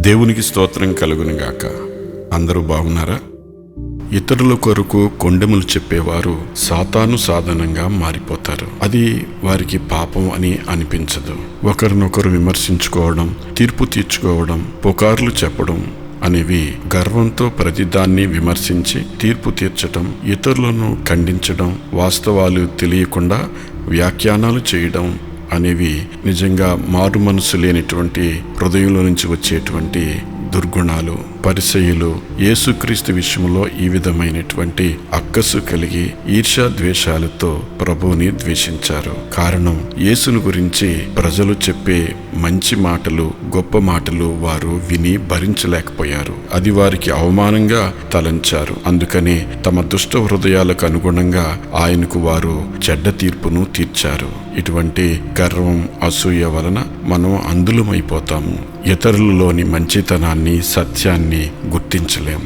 దేవునికి స్తోత్రం కలుగునుగాక. అందరూ బాగున్నారా? ఇతరుల కొరకు కొండెములు చెప్పేవారు సాతాను సాధనంగా మారిపోతారు. అది వారికి పాపం అని అనిపించదు. ఒకరినొకరు విమర్శించుకోవడం, తీర్పు తీర్చుకోవడం, పుకార్లు చెప్పడం అనేవి గర్వంతో ప్రతిదాన్ని విమర్శించి తీర్పు తీర్చడం, ఇతరులను ఖండించడం, వాస్తవాలు తెలియకుండా వ్యాఖ్యానాలు చేయడం అనేవి నిజంగా మారు మనసు లేనిటువంటి హృదయంలో నుంచి వచ్చేటువంటి దుర్గుణాలు. పరిసయ్యులు యేసుక్రీస్తు విషయంలో ఈ విధమైనటువంటి అక్కసు కలిగి ఈర్ష్యా ద్వేషాలతో ప్రభువుని ద్వేషించారు. కారణం, యేసును గురించి ప్రజలు చెప్పే మంచి మాటలు, గొప్ప మాటలు వారు విని భరించలేకపోయారు. అది వారికి అవమానంగా తలంచారు. అందుకని తమ దుష్ట హృదయాలకు అనుగుణంగా ఆయనకు వారు చెడ్డ తీర్పును తీర్చారు. ఇటువంటి గర్వం, అసూయ వలన మనం అందులమైపోతాము. ఇతరులలోని మంచితనాన్ని, సత్యాన్ని గుర్తించలేం.